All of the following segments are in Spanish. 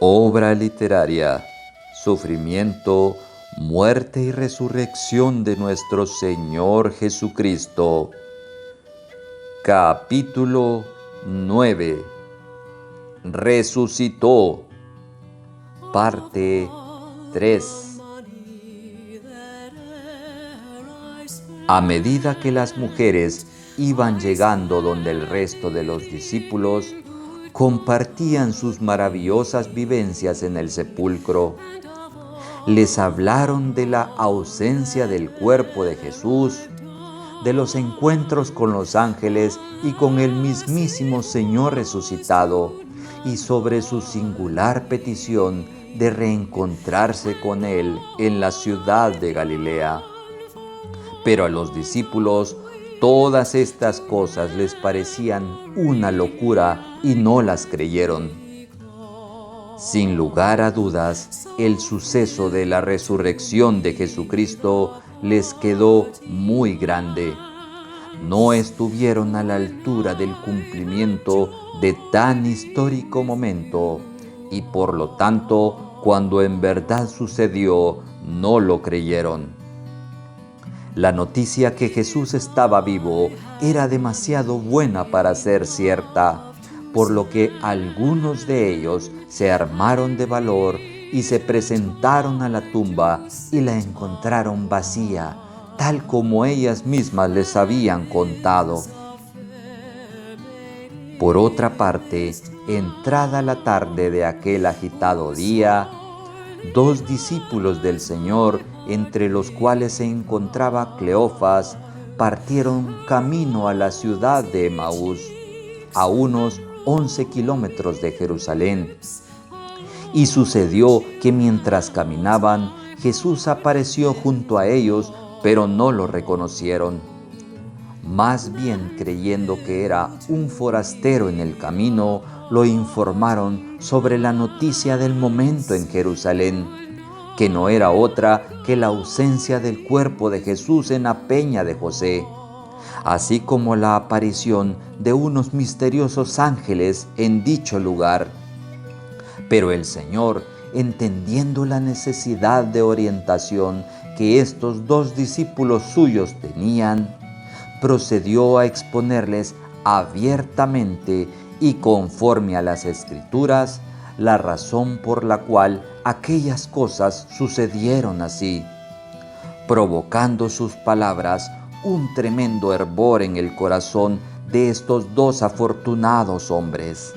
Obra literaria: Sufrimiento, muerte y resurrección de nuestro Señor Jesucristo. Capítulo 9. Resucitó. Parte 3. A medida que las mujeres iban llegando donde el resto de los discípulos, compartían sus maravillosas vivencias en el sepulcro. Les hablaron de la ausencia del cuerpo de Jesús, de los encuentros con los ángeles y con el mismísimo Señor resucitado, y sobre su singular petición de reencontrarse con Él en la ciudad de Galilea. Pero a los discípulos todas estas cosas les parecían una locura y no las creyeron. Sin lugar a dudas, el suceso de la resurrección de Jesucristo les quedó muy grande. No estuvieron a la altura del cumplimiento de tan histórico momento y por lo tanto, cuando en verdad sucedió, no lo creyeron. La noticia que Jesús estaba vivo era demasiado buena para ser cierta, por lo que algunos de ellos se armaron de valor y se presentaron a la tumba y la encontraron vacía, tal como ellas mismas les habían contado. Por otra parte, entrada la tarde de aquel agitado día, 2 discípulos del Señor, entre los cuales se encontraba Cleofas, partieron camino a la ciudad de Emaús, a unos 11 kilómetros de Jerusalén. Y sucedió que mientras caminaban, Jesús apareció junto a ellos, pero no lo reconocieron. Más bien, creyendo que era un forastero en el camino, lo informaron sobre la noticia del momento en Jerusalén, que no era otra que la ausencia del cuerpo de Jesús en la peña de José, así como la aparición de unos misteriosos ángeles en dicho lugar. Pero el Señor, entendiendo la necesidad de orientación que estos 2 discípulos suyos tenían, procedió a exponerles abiertamente y conforme a las Escrituras la razón por la cual aquellas cosas sucedieron así, provocando sus palabras un tremendo hervor en el corazón de estos 2 afortunados hombres.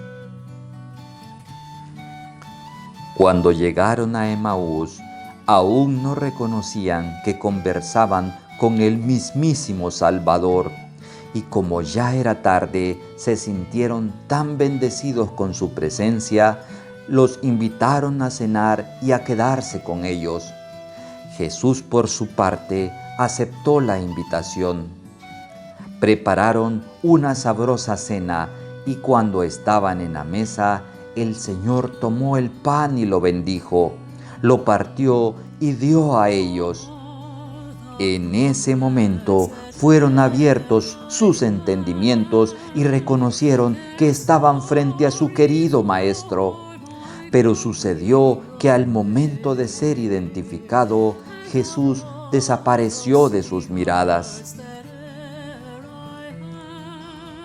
Cuando llegaron a Emaús, aún no reconocían que conversaban con el mismísimo Salvador, y como ya era tarde, se sintieron tan bendecidos con su presencia, los invitaron a cenar y a quedarse con ellos. Jesús, por su parte, aceptó la invitación. Prepararon una sabrosa cena, y cuando estaban en la mesa, el Señor tomó el pan y lo bendijo, lo partió y dio a ellos. En ese momento fueron abiertos sus entendimientos y reconocieron que estaban frente a su querido Maestro. Pero sucedió que al momento de ser identificado, Jesús desapareció de sus miradas.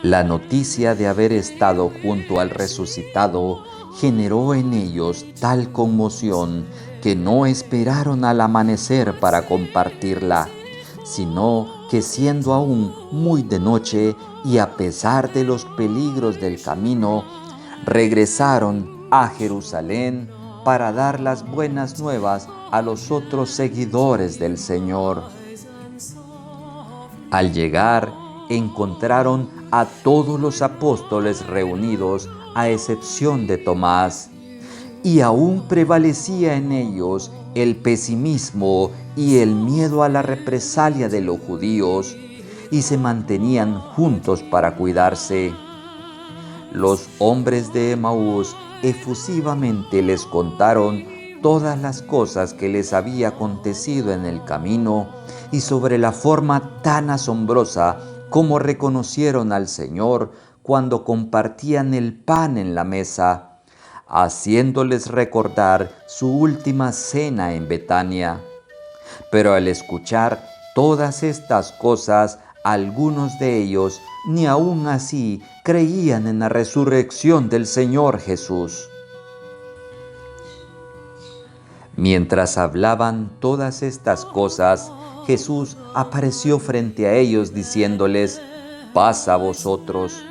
La noticia de haber estado junto al resucitado generó en ellos tal conmoción que no esperaron al amanecer para compartirla, sino que siendo aún muy de noche y a pesar de los peligros del camino, regresaron a Jerusalén para dar las buenas nuevas a los otros seguidores del Señor. Al llegar, encontraron a todos los apóstoles reunidos, a excepción de Tomás, y aún prevalecía en ellos el pesimismo y el miedo a la represalia de los judíos, y se mantenían juntos para cuidarse. Los hombres de Emaús efusivamente les contaron todas las cosas que les había acontecido en el camino y sobre la forma tan asombrosa como reconocieron al Señor cuando compartían el pan en la mesa, haciéndoles recordar su última cena en Betania. Pero al escuchar todas estas cosas, algunos de ellos ni aun así creían en la resurrección del Señor Jesús. Mientras hablaban todas estas cosas, Jesús apareció frente a ellos diciéndoles: «Paz a vosotros»,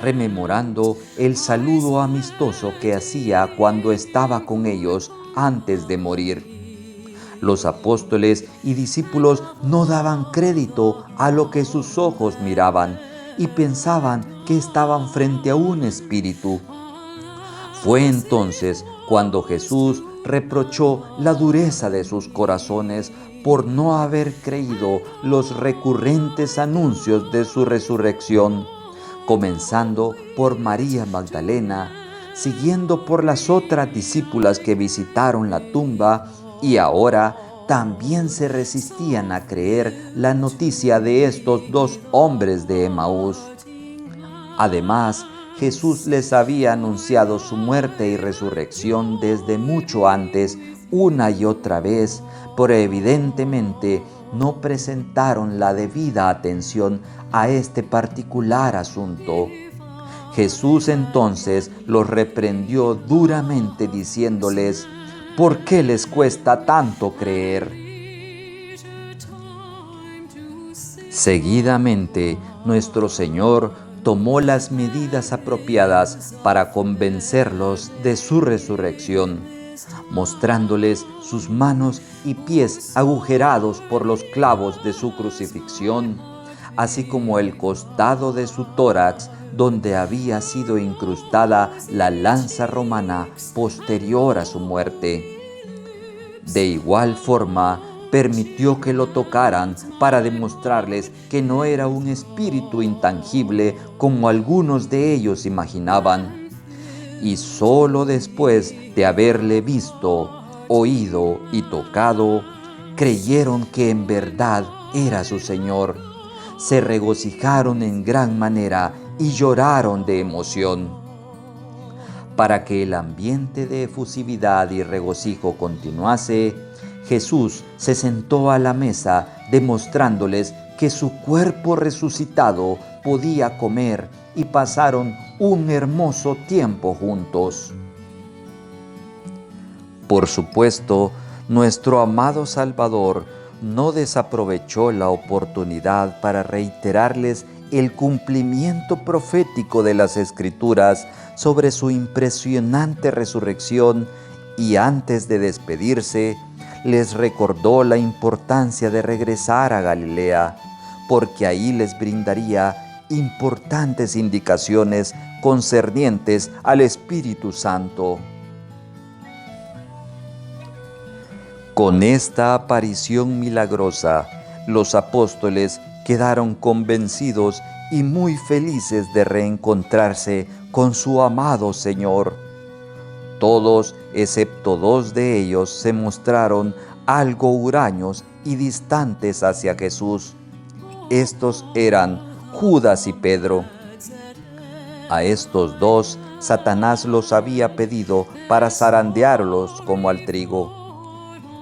rememorando el saludo amistoso que hacía cuando estaba con ellos antes de morir. Los apóstoles y discípulos no daban crédito a lo que sus ojos miraban y pensaban que estaban frente a un espíritu. Fue entonces cuando Jesús reprochó la dureza de sus corazones por no haber creído los recurrentes anuncios de su resurrección, comenzando por María Magdalena, siguiendo por las otras discípulas que visitaron la tumba y ahora también se resistían a creer la noticia de estos 2 hombres de Emaús. Además, Jesús les había anunciado su muerte y resurrección desde mucho antes, una y otra vez, pero evidentemente no presentaron la debida atención a este particular asunto. Jesús entonces los reprendió duramente diciéndoles: «¿Por qué les cuesta tanto creer?». Seguidamente, nuestro Señor tomó las medidas apropiadas para convencerlos de su resurrección, mostrándoles sus manos y pies agujerados por los clavos de su crucifixión, así como el costado de su tórax donde había sido incrustada la lanza romana posterior a su muerte. De igual forma, permitió que lo tocaran para demostrarles que no era un espíritu intangible como algunos de ellos imaginaban. Y solo después de haberle visto, oído y tocado, creyeron que en verdad era su Señor. Se regocijaron en gran manera y lloraron de emoción. Para que el ambiente de efusividad y regocijo continuase, Jesús se sentó a la mesa demostrándoles que su cuerpo resucitado podía comer y pasaron un hermoso tiempo juntos. Por supuesto, nuestro amado Salvador no desaprovechó la oportunidad para reiterarles el cumplimiento profético de las Escrituras sobre su impresionante resurrección y antes de despedirse, les recordó la importancia de regresar a Galilea, porque ahí les brindaría importantes indicaciones concernientes al Espíritu Santo. Con esta aparición milagrosa, los apóstoles quedaron convencidos y muy felices de reencontrarse con su amado Señor. Todos, excepto 2 de ellos, se mostraron algo huraños y distantes hacia Jesús. Estos eran Judas y Pedro. A estos 2, Satanás los había pedido para zarandearlos como al trigo.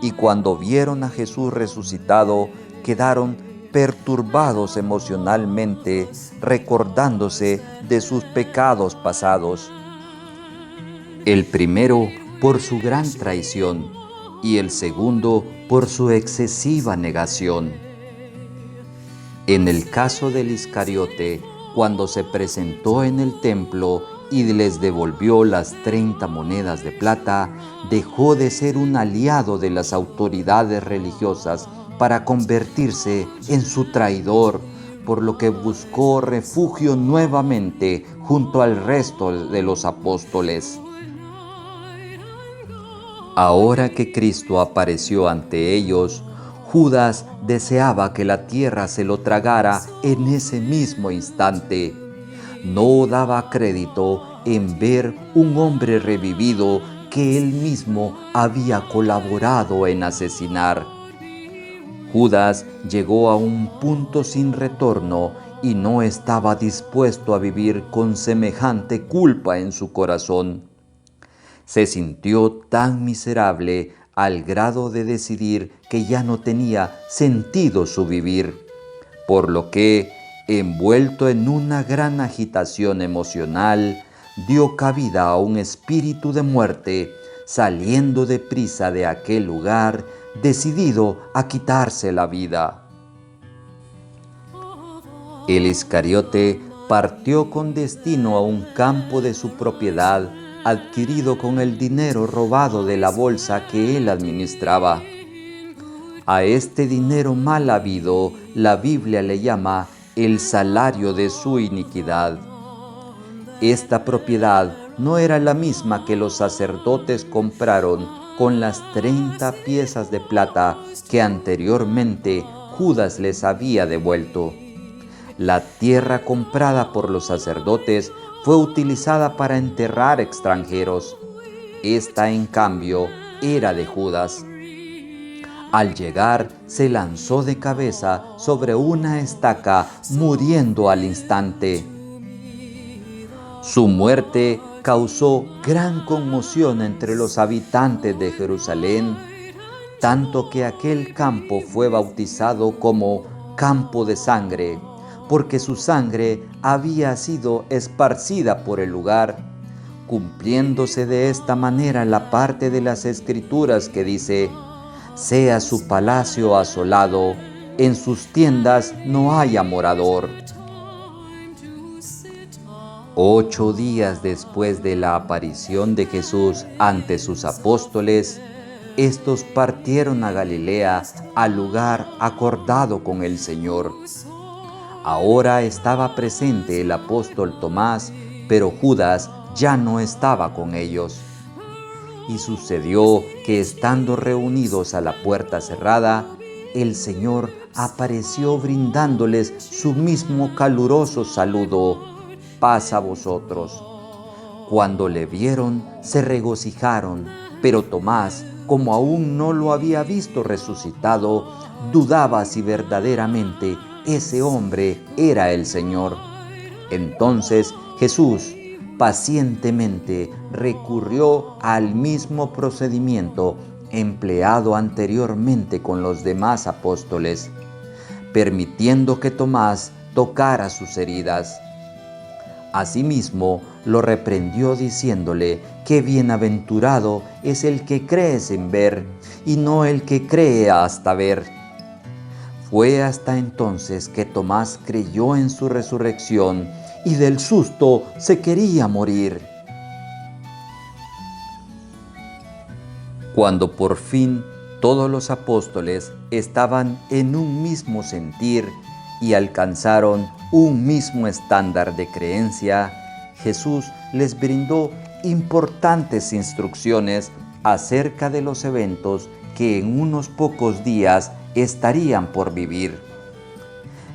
Y cuando vieron a Jesús resucitado, quedaron perturbados emocionalmente, recordándose de sus pecados pasados. El primero por su gran traición y el segundo por su excesiva negación. En el caso del Iscariote, cuando se presentó en el templo y les devolvió las 30 monedas de plata, dejó de ser un aliado de las autoridades religiosas para convertirse en su traidor, por lo que buscó refugio nuevamente junto al resto de los apóstoles. Ahora que Cristo apareció ante ellos, Judas deseaba que la tierra se lo tragara en ese mismo instante. No daba crédito en ver un hombre revivido que él mismo había colaborado en asesinar. Judas llegó a un punto sin retorno y no estaba dispuesto a vivir con semejante culpa en su corazón. Se sintió tan miserable al grado de decidir que ya no tenía sentido su vivir, por lo que, envuelto en una gran agitación emocional, dio cabida a un espíritu de muerte, saliendo deprisa de aquel lugar, decidido a quitarse la vida. El Iscariote partió con destino a un campo de su propiedad, adquirido con el dinero robado de la bolsa que él administraba. A este dinero mal habido, la Biblia le llama el salario de su iniquidad. Esta propiedad no era la misma que los sacerdotes compraron con las 30 piezas de plata que anteriormente Judas les había devuelto. La tierra comprada por los sacerdotes fue utilizada para enterrar extranjeros. Esta, en cambio, era de Judas. Al llegar, se lanzó de cabeza sobre una estaca, muriendo al instante. Su muerte causó gran conmoción entre los habitantes de Jerusalén, tanto que aquel campo fue bautizado como Campo de Sangre, porque su sangre había sido esparcida por el lugar, cumpliéndose de esta manera la parte de las Escrituras que dice: «Sea su palacio asolado, en sus tiendas no haya morador». 8 días después de la aparición de Jesús ante sus apóstoles, estos partieron a Galilea, al lugar acordado con el Señor. Ahora estaba presente el apóstol Tomás, pero Judas ya no estaba con ellos. Y sucedió que, estando reunidos a la puerta cerrada, el Señor apareció brindándoles su mismo caluroso saludo: «Paz a vosotros». Cuando le vieron, se regocijaron, pero Tomás, como aún no lo había visto resucitado, dudaba si verdaderamente ese hombre era el Señor. Entonces Jesús pacientemente recurrió al mismo procedimiento empleado anteriormente con los demás apóstoles, permitiendo que Tomás tocara sus heridas. Asimismo, lo reprendió diciéndole que bienaventurado es el que cree sin ver, y no el que cree hasta ver. Fue hasta entonces que Tomás creyó en su resurrección, y del susto se quería morir. Cuando por fin todos los apóstoles estaban en un mismo sentir y alcanzaron un mismo estándar de creencia, Jesús les brindó importantes instrucciones acerca de los eventos que en unos pocos días estarían por vivir.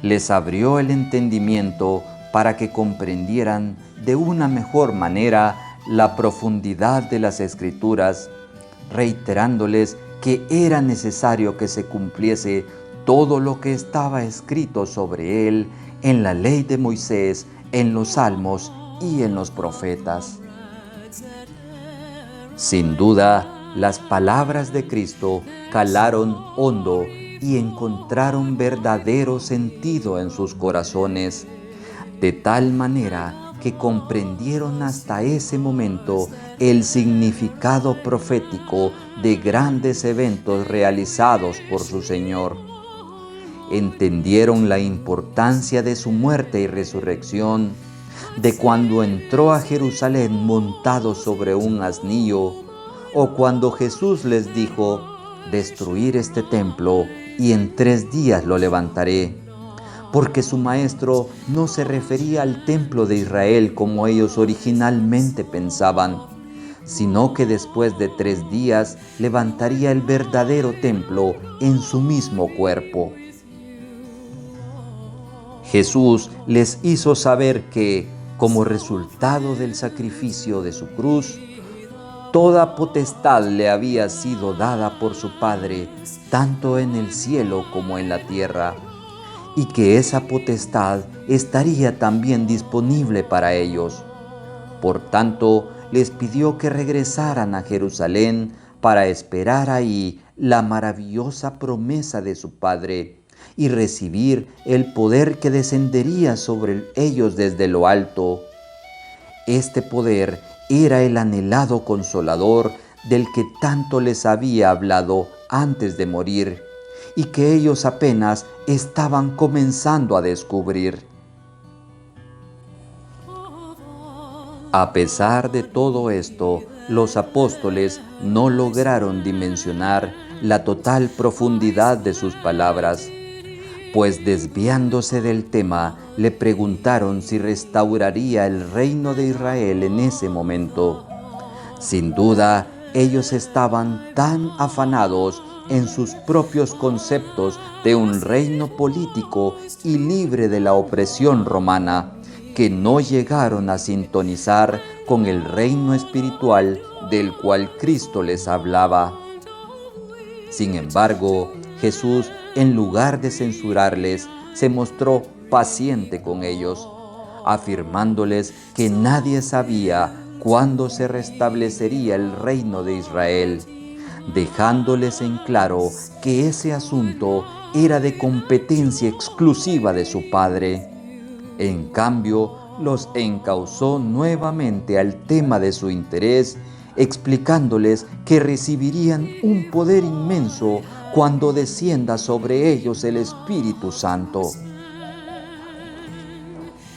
Les abrió el entendimiento para que comprendieran de una mejor manera la profundidad de las Escrituras, reiterándoles que era necesario que se cumpliese todo lo que estaba escrito sobre él en la ley de Moisés, en los Salmos y en los profetas. Sin duda, las palabras de Cristo calaron hondo y encontraron verdadero sentido en sus corazones, de tal manera que comprendieron hasta ese momento el significado profético de grandes eventos realizados por su Señor. Entendieron la importancia de su muerte y resurrección, de cuando entró a Jerusalén montado sobre un asnillo, o cuando Jesús les dijo: «Destruir este templo y en 3 días lo levantaré», porque su maestro no se refería al templo de Israel como ellos originalmente pensaban, sino que después de 3 días levantaría el verdadero templo en su mismo cuerpo. Jesús les hizo saber que, como resultado del sacrificio de su cruz, toda potestad le había sido dada por su Padre, tanto en el cielo como en la tierra, y que esa potestad estaría también disponible para ellos. Por tanto, les pidió que regresaran a Jerusalén para esperar ahí la maravillosa promesa de su Padre y recibir el poder que descendería sobre ellos desde lo alto. Este poder era el anhelado Consolador del que tanto les había hablado antes de morir y que ellos apenas estaban comenzando a descubrir. A pesar de todo esto, los apóstoles no lograron dimensionar la total profundidad de sus palabras, pues desviándose del tema, le preguntaron si restauraría el reino de Israel en ese momento. Sin duda, ellos estaban tan afanados en sus propios conceptos de un reino político y libre de la opresión romana, que no llegaron a sintonizar con el reino espiritual del cual Cristo les hablaba. Sin embargo, Jesús, en lugar de censurarles, se mostró paciente con ellos, afirmándoles que nadie sabía cuándo se restablecería el reino de Israel, dejándoles en claro que ese asunto era de competencia exclusiva de su Padre. En cambio, los encauzó nuevamente al tema de su interés, explicándoles que recibirían un poder inmenso cuando descienda sobre ellos el Espíritu Santo.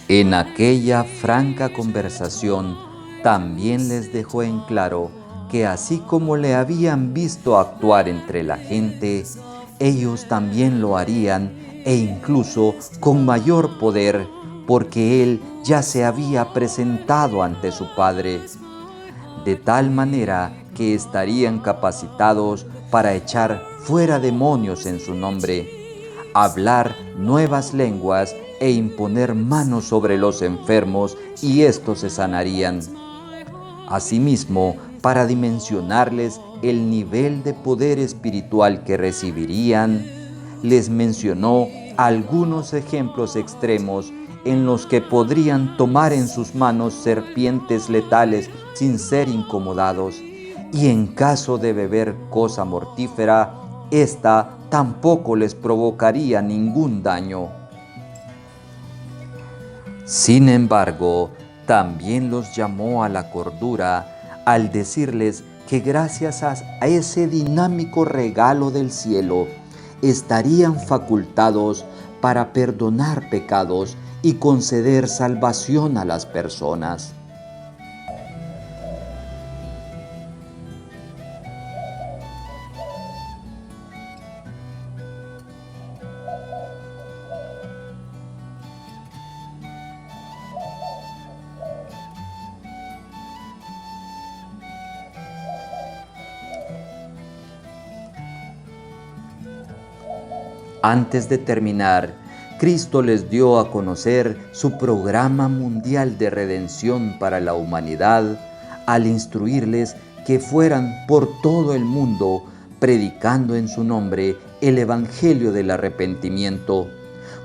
En aquella franca conversación, también les dejó en claro que así como le habían visto actuar entre la gente, ellos también lo harían, e incluso con mayor poder, porque Él ya se había presentado ante su Padre, de tal manera que estarían capacitados para echar fuera demonios en su nombre, hablar nuevas lenguas e imponer manos sobre los enfermos, y éstos se sanarían. Asimismo, para dimensionarles el nivel de poder espiritual que recibirían, les mencionó algunos ejemplos extremos en los que podrían tomar en sus manos serpientes letales sin ser incomodados, y en caso de beber cosa mortífera, ésta tampoco les provocaría ningún daño. Sin embargo, también los llamó a la cordura al decirles que gracias a ese dinámico regalo del cielo, estarían facultados para perdonar pecados y conceder salvación a las personas. Antes de terminar, Cristo les dio a conocer su programa mundial de redención para la humanidad al instruirles que fueran por todo el mundo predicando en su nombre el Evangelio del arrepentimiento,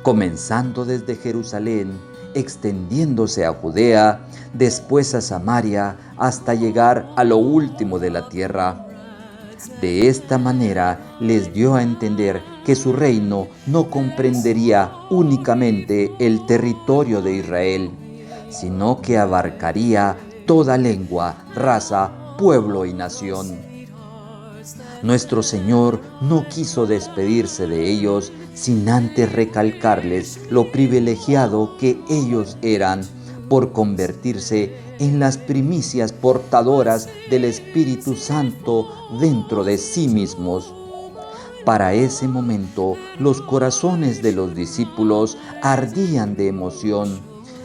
comenzando desde Jerusalén, extendiéndose a Judea, después a Samaria, hasta llegar a lo último de la tierra. De esta manera les dio a entender que su reino no comprendería únicamente el territorio de Israel, sino que abarcaría toda lengua, raza, pueblo y nación. Nuestro Señor no quiso despedirse de ellos sin antes recalcarles lo privilegiado que ellos eran por convertirse en las primicias portadoras del Espíritu Santo dentro de sí mismos. Para ese momento, los corazones de los discípulos ardían de emoción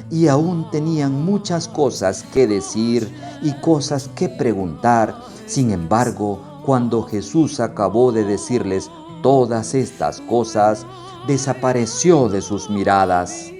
y aún tenían muchas cosas que decir y cosas que preguntar. Sin embargo, cuando Jesús acabó de decirles todas estas cosas, desapareció de sus miradas.